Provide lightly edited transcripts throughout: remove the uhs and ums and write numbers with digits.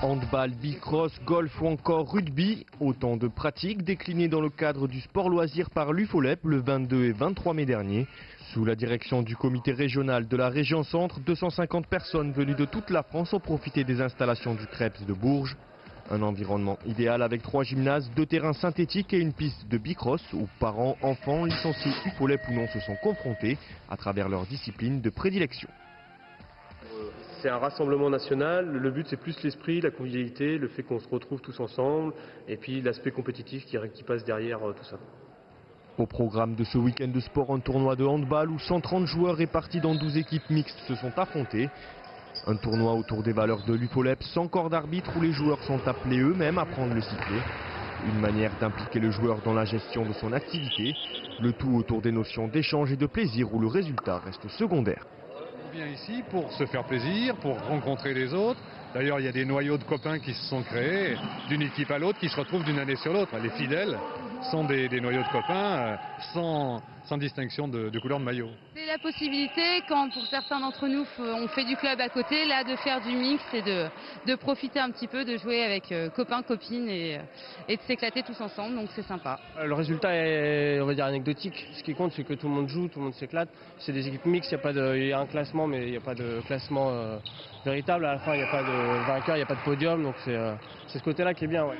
Handball, bicross, golf ou encore rugby, autant de pratiques déclinées dans le cadre du sport loisir par l'UFOLEP le 22 et 23 mai dernier. Sous la direction du comité régional de la région Centre, 250 personnes venues de toute la France ont profité des installations du CREPS de Bourges. Un environnement idéal avec 3 gymnases, 2 terrains synthétiques et une piste de bicross où parents, enfants, licenciés UFOLEP ou non se sont confrontés à travers leur discipline de prédilection. C'est un rassemblement national, le but c'est plus l'esprit, la convivialité, le fait qu'on se retrouve tous ensemble et puis l'aspect compétitif qui passe derrière tout ça. Au programme de ce week-end de sport, un tournoi de handball où 130 joueurs répartis dans 12 équipes mixtes se sont affrontés. Un tournoi autour des valeurs de l'UFOLEP sans corps d'arbitre où les joueurs sont appelés eux-mêmes à prendre le sifflet. Une manière d'impliquer le joueur dans la gestion de son activité, le tout autour des notions d'échange et de plaisir où le résultat reste secondaire. On vient ici pour se faire plaisir, pour rencontrer les autres. D'ailleurs, il y a des noyaux de copains qui se sont créés d'une équipe à l'autre, qui se retrouvent d'une année sur l'autre. Les fidèles sont des noyaux de copains sans distinction de couleur de maillot. C'est la possibilité, quand pour certains d'entre nous on fait du club à côté, là de faire du mix et de profiter un petit peu, de jouer avec copains, copines et de s'éclater tous ensemble, donc c'est sympa. Le résultat est, on va dire, anecdotique. Ce qui compte, c'est que tout le monde joue, tout le monde s'éclate. C'est des équipes mixtes, il y a un classement, mais il n'y a pas de classement véritable. À la fin, il n'y a pas de vainqueur, il n'y a pas de podium, donc c'est ce côté-là qui est bien. Ouais.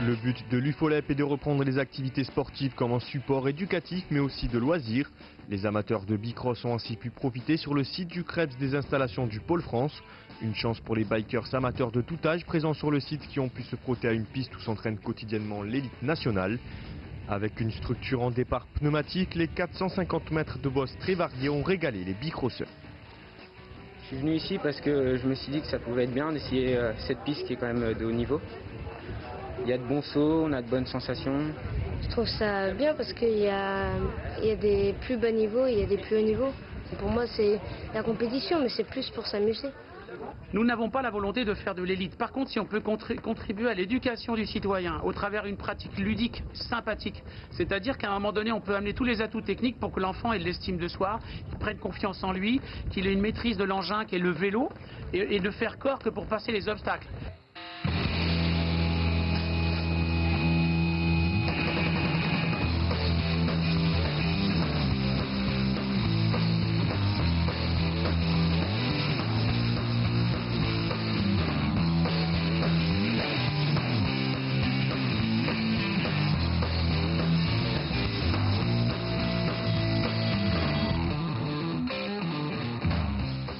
Le but de l'UFOLEP est de reprendre les activités sportives comme un support éducatif mais aussi de loisirs. Les amateurs de bicross ont ainsi pu profiter sur le site du CREPS des installations du Pôle France. Une chance pour les bikers amateurs de tout âge présents sur le site qui ont pu se frotter à une piste où s'entraîne quotidiennement l'élite nationale. Avec une structure en départ pneumatique, les 450 mètres de boss très variés ont régalé les bicrosseurs. Je suis venu ici parce que je me suis dit que ça pouvait être bien d'essayer cette piste qui est quand même de haut niveau. Il y a de bons sauts, on a de bonnes sensations. Je trouve ça bien parce qu'il y a des plus bas niveaux et il y a des plus hauts niveaux. Et pour moi, c'est la compétition, mais c'est plus pour s'amuser. Nous n'avons pas la volonté de faire de l'élite. Par contre, si on peut contribuer à l'éducation du citoyen au travers d'une pratique ludique, sympathique, c'est-à-dire qu'à un moment donné, on peut amener tous les atouts techniques pour que l'enfant ait de l'estime de soi, qu'il prenne confiance en lui, qu'il ait une maîtrise de l'engin qui est le vélo, et de faire corps que pour passer les obstacles.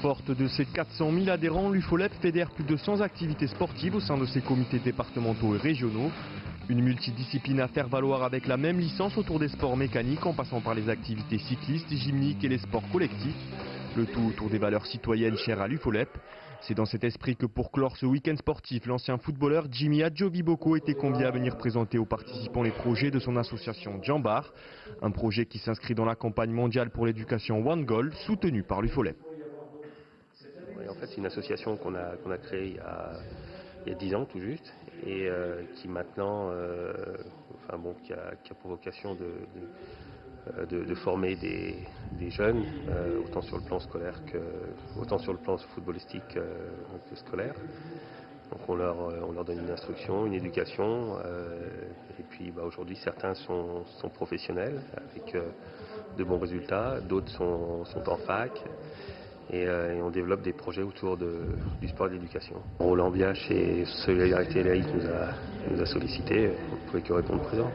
Forte de ses 400 000 adhérents, l'UFOLEP fédère plus de 100 activités sportives au sein de ses comités départementaux et régionaux. Une multidiscipline à faire valoir avec la même licence autour des sports mécaniques en passant par les activités cyclistes, gymniques et les sports collectifs. Le tout autour des valeurs citoyennes chères à l'UFOLEP. C'est dans cet esprit que pour clore ce week-end sportif, l'ancien footballeur Jimmy Adjoviboko était convié à venir présenter aux participants les projets de son association Jambar. Un projet qui s'inscrit dans la campagne mondiale pour l'éducation One Goal, soutenue par l'UFOLEP. En fait, c'est une association qu'on a créée il y a 10 ans tout juste et qui maintenant, qui a pour vocation de former des jeunes, autant sur le plan scolaire autant sur le plan footballistique que scolaire. Donc on leur donne une instruction, une éducation, et puis aujourd'hui certains sont professionnels avec de bons résultats, d'autres sont en fac. Et on développe des projets autour du sport et de l'éducation. Roland Biache et Solidarité Laïque nous a sollicité, on ne pouvait que répondre présent.